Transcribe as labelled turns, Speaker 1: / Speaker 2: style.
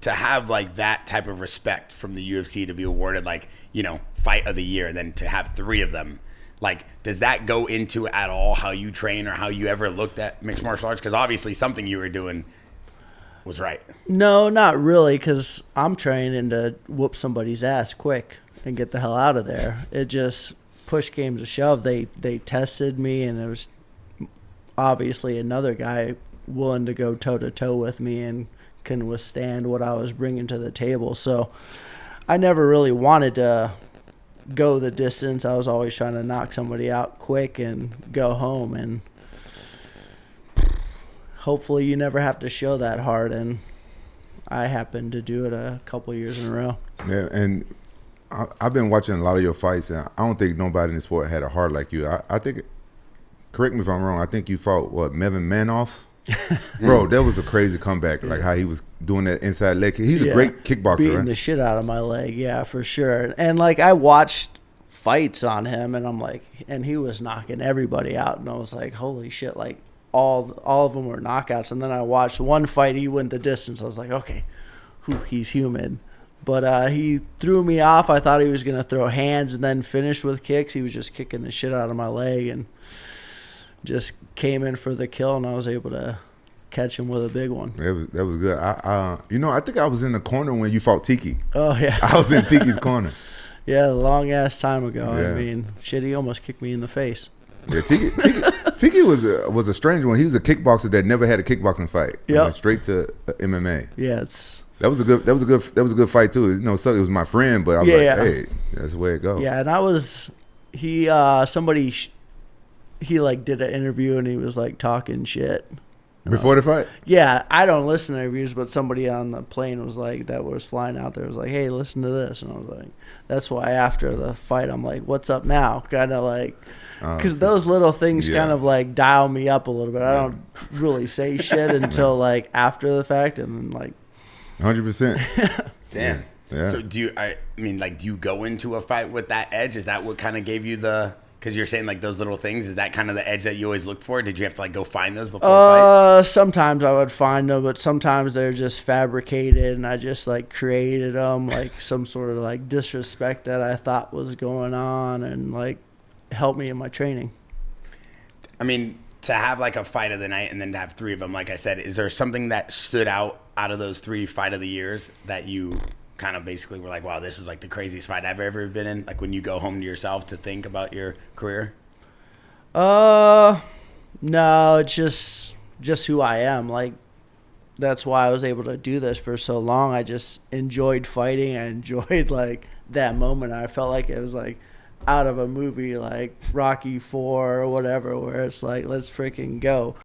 Speaker 1: to have like that type of respect from the UFC to be awarded like, you know, fight of the year, and then to have 3 of them, like, does that go into at all how you train or how you ever looked at mixed martial arts? Because obviously something you were doing was right.
Speaker 2: No, not really, because I'm training to whoop somebody's ass quick and get the hell out of there. It just, push came to shove. They tested me, and there was obviously another guy willing to go toe-to-toe with me and can withstand what I was bringing to the table. So I never really wanted to go the distance. I was always trying to knock somebody out quick and go home, and hopefully you never have to show that hard, and I happened to do it a couple years in a row.
Speaker 3: Yeah, and I've been watching a lot of your fights, and I don't think nobody in the sport had a heart like you. I think, correct me if I'm wrong, I think you fought, Mevin Manoff? Bro, that was a crazy comeback, like how he was doing that inside leg kick. He's a great kickboxer,
Speaker 2: beating
Speaker 3: right?
Speaker 2: the shit out of my leg, yeah, for sure. And like, I watched fights on him, and I'm like, and he was knocking everybody out, and I was like, holy shit, like all of them were knockouts. And then I watched one fight, he went the distance. I was like, okay, he's human. But he threw me off. I thought he was gonna throw hands and then finish with kicks. He was just kicking the shit out of my leg and just came in for the kill, and I was able to catch him with a big one.
Speaker 3: That was good. I think I was in the corner when you fought Tiki.
Speaker 2: Oh yeah,
Speaker 3: I was in Tiki's corner.
Speaker 2: Yeah, a long ass time ago.
Speaker 3: Yeah.
Speaker 2: I mean, shit, he almost kicked me in the face.
Speaker 3: Yeah, Tiki was a strange one. He was a kickboxer that never had a kickboxing fight.
Speaker 2: Yeah,
Speaker 3: went straight to MMA.
Speaker 2: Yeah,
Speaker 3: that was a good fight too. You know, so it was my friend, but I was hey, that's the way it goes.
Speaker 2: Yeah, and he like did an interview, and he was like talking shit.
Speaker 3: Before the fight?
Speaker 2: Yeah, I don't listen to interviews, but somebody on the plane was like, that was flying out there, was like, hey, listen to this. And I was like, that's why after the fight, I'm like, what's up now? Kind of like, because those little things kind of like dial me up a little bit. I don't really say shit until like after the fact, and then like
Speaker 3: 100%.
Speaker 1: Damn.
Speaker 3: Yeah.
Speaker 1: So do you go into a fight with that edge? Is that what kind of gave you because you're saying like those little things, is that kind of the edge that you always looked for? Did you have to like go find those before a fight?
Speaker 2: Sometimes I would find them, but sometimes they're just fabricated, and I just like created them, like some sort of like disrespect that I thought was going on, and like helped me in my training.
Speaker 1: I mean, to have like a fight of the night and then to have 3 of them, like I said, is there something that stood out of those 3 fight of the years that you kind of basically were like, wow, this was like the craziest fight I've ever been in? Like when you go home to yourself to think about your career?
Speaker 2: No, it's just who I am. Like, that's why I was able to do this for so long. I just enjoyed fighting. I enjoyed like that moment. I felt like it was like out of a movie like Rocky IV or whatever, where it's like, let's freaking go.